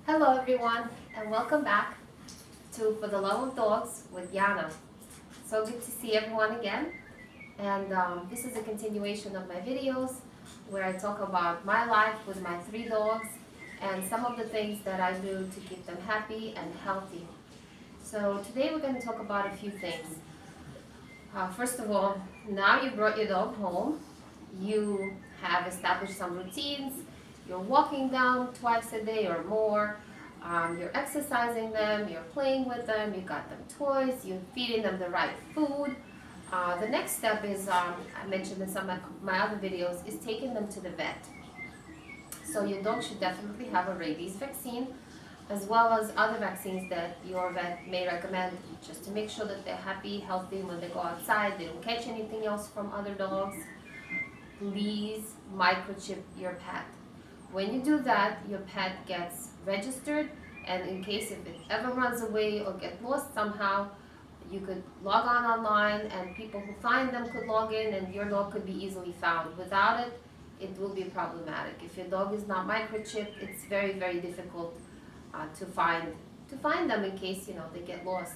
Hello everyone and welcome back to For the Love of Dogs with Yana. So good to see everyone again, and this is a continuation of my videos where I talk about my life with my 3 dogs and some of the things that I do to keep them happy and healthy. So today we're going to talk about a few things. First of all, now you brought your dog home, you have established some routines, you're walking them twice a day or more, you're exercising them, you're playing with them, you got them toys, you're feeding them the right food. The next step is, I mentioned in some of my other videos, is taking them to the vet. So your dog should definitely have a rabies vaccine, as well as other vaccines that your vet may recommend, just to make sure that they're happy, healthy when they go outside, they don't catch anything else from other dogs. Please microchip your pet. When you do that, your pet gets registered, and in case if it ever runs away or gets lost somehow, you could log on online and people who find them could log in and your dog could be easily found. Without it, it will be problematic. If your dog is not microchipped, it's very, very difficult to find them in case they get lost.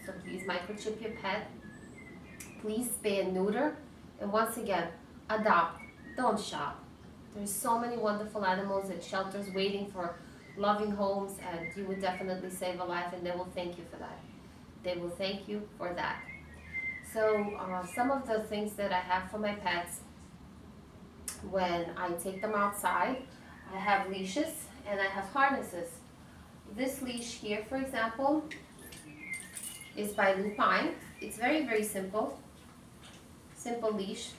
So please microchip your pet. Please spay and neuter. And once again, adopt, don't shop. There's so many wonderful animals at shelters waiting for loving homes, and you would definitely save a life, and they will thank you for that. They will thank you for that. So some of the things that I have for my pets when I take them outside, I have leashes and I have harnesses. This leash here, for example, is by Lupine. It's very, very simple. Simple leash.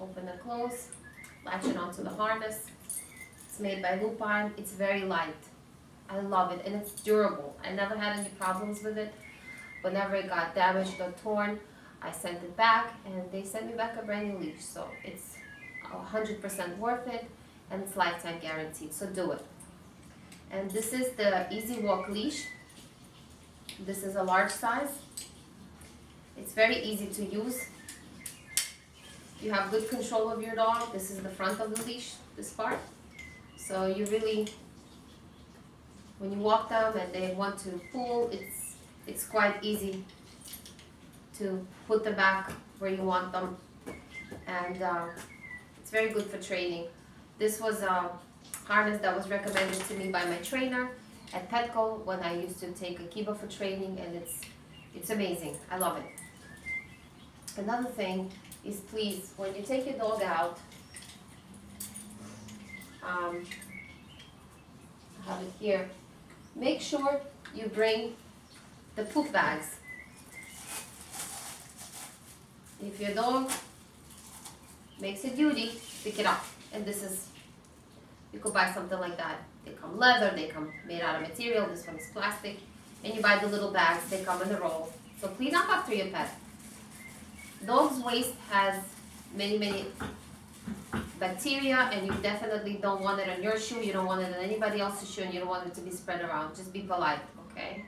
Open and close, latch it onto the harness. It's made by Lupine. It's very light. I love it, and it's durable. I never had any problems with it. Whenever it got damaged or torn, I sent it back, and they sent me back a brand new leash. So it's 100% worth it, and it's lifetime guaranteed. So do it. And this is the Easy Walk leash. This is a large size. It's very easy to use. You have good control of your dog. This is the front of the leash, this part. So you really, when you walk them and they want to pull, it's quite easy to put them back where you want them. And it's very good for training. This was a harness that was recommended to me by my trainer at Petco when I used to take Akiba for training, and it's amazing. I love it. Another thing is, please, when you take your dog out, I have it here, make sure you bring the poop bags. If your dog makes a duty, pick it up. And this is, you could buy something like that. They come leather, they come made out of material, this one is plastic. And you buy the little bags, they come in the roll. So clean up after your pet. Dog's waste has many, many bacteria, and you definitely don't want it on your shoe, you don't want it on anybody else's shoe, and you don't want it to be spread around. Just be polite, okay?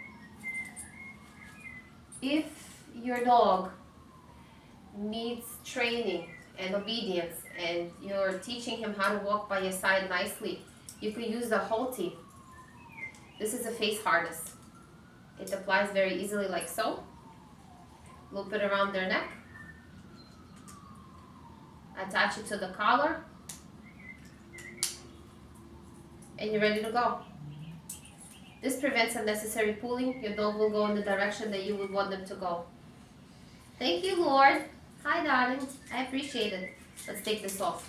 If your dog needs training and obedience, and you're teaching him how to walk by your side nicely, you could use the Halti. This is a face harness. It applies very easily like so. Loop it around their neck. Attach it to the collar, and you're ready to go. This prevents unnecessary pulling. Your dog will go in the direction that you would want them to go. Thank you, Lord. Hi, darling. I appreciate it. Let's take this off.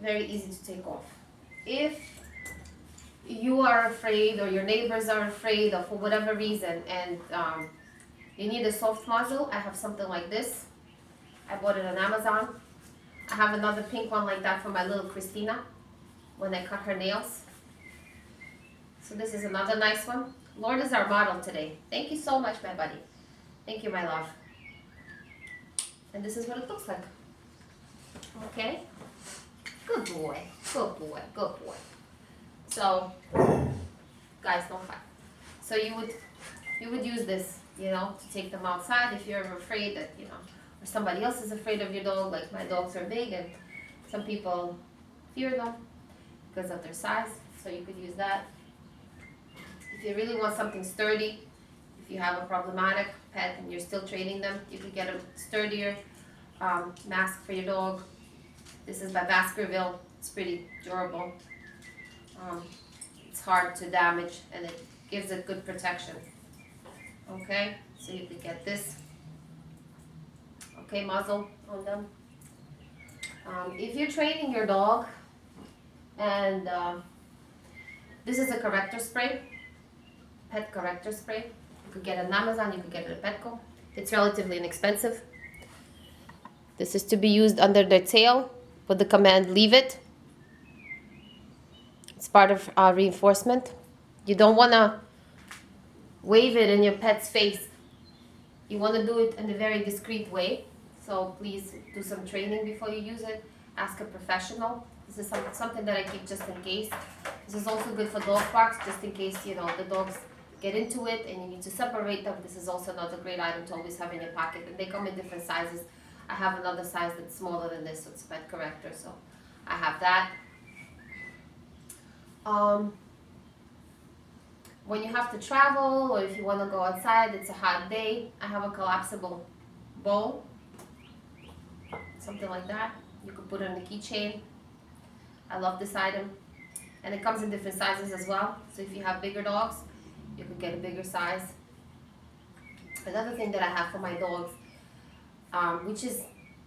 Very easy to take off. If you are afraid, or your neighbors are afraid, or for whatever reason, and you need a soft muzzle, I have something like this. I bought it on Amazon. I have another pink one like that for my little Christina when I cut her nails. So this is another nice one. Lord is our model today. Thank you so much, my buddy. Thank you, my love. And this is what it looks like. Okay? Good boy. Good boy. Good boy. So, guys, don't fight. So you would use this, to take them outside if you're ever afraid that, or somebody else is afraid of your dog. Like, my dogs are big, and some people fear them because of their size, so you could use that. If you really want something sturdy, if you have a problematic pet and you're still training them, you could get a sturdier mask for your dog. This is by Baskerville. It's pretty durable. It's hard to damage and it gives it good protection. Okay, so you could get this. Okay, muzzle on them. If you're training your dog, and this is a corrector spray, pet corrector spray. You could get it on Amazon, you could get it at Petco. It's relatively inexpensive. This is to be used under their tail with the command leave it. It's part of reinforcement. You don't want to wave it in your pet's face. You want to do it in a very discreet way. So please do some training before you use it. Ask a professional. This is something that I keep just in case. This is also good for dog parks, just in case, you know, the dogs get into it and you need to separate them. This is also another great item to always have in your pocket. And they come in different sizes. I have another size that's smaller than this, so it's a pet corrector, so I have that. When you have to travel or if you want to go outside, it's a hot day, I have a collapsible bowl, something like that. You could put it on a keychain. I love this item. And it comes in different sizes as well. So if you have bigger dogs, you could get a bigger size. Another thing that I have for my dogs, which is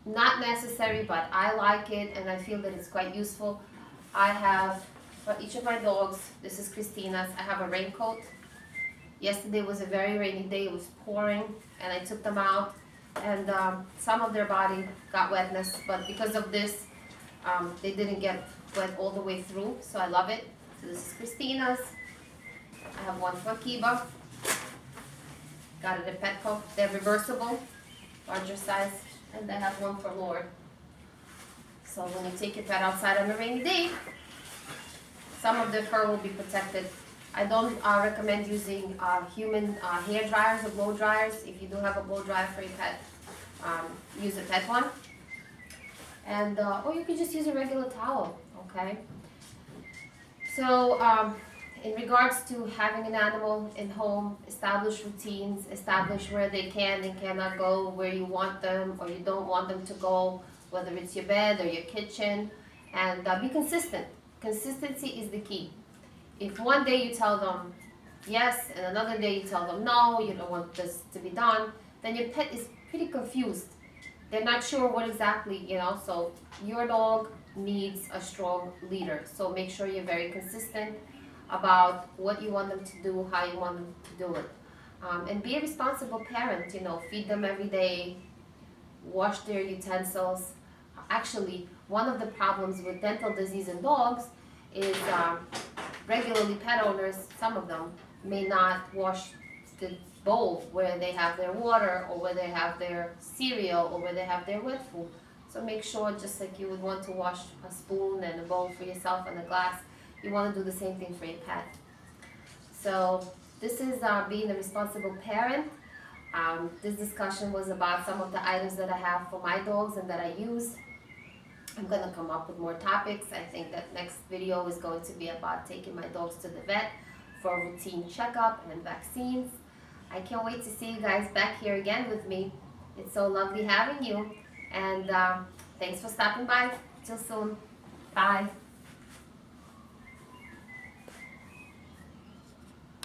not necessary, but I like it and I feel that it's quite useful. I have, for each of my dogs, this is Christina's, I have a raincoat. Yesterday was a very rainy day, it was pouring, and I took them out, and some of their body got wetness, but because of this, they didn't get wet all the way through, so I love it. So this is Christina's. I have one for Kiba. Got it at Petco. They're reversible, larger size, and I have one for Lord. So when you take your pet outside on a rainy day, some of the fur will be protected. I don't recommend using human hair dryers or blow dryers. If you do have a blow dryer for your pet, use a pet one. And or you could just use a regular towel, okay? So in regards to having an animal in home, establish routines, establish where they can and cannot go, where you want them or you don't want them to go, whether it's your bed or your kitchen, and be consistent. Consistency is the key. If one day you tell them yes and another day you tell them no, you don't want this to be done, then your pet is pretty confused. They're not sure what exactly, you know, so your dog needs a strong leader. So make sure you're very consistent about what you want them to do, how you want them to do it. And be a responsible parent, you know, feed them every day, wash their utensils. Actually, one of the problems with dental disease in dogs is regularly pet owners, some of them, may not wash the bowl where they have their water or where they have their cereal or where they have their wet food. So make sure, just like you would want to wash a spoon and a bowl for yourself and a glass, you want to do the same thing for your pet. So this is being a responsible parent. This discussion was about some of the items that I have for my dogs and that I use. I'm going to come up with more topics. I think that next video is going to be about taking my dogs to the vet for a routine checkup and vaccines. I can't wait to see you guys back here again with me. It's so lovely having you. And thanks for stopping by. Till soon. Bye.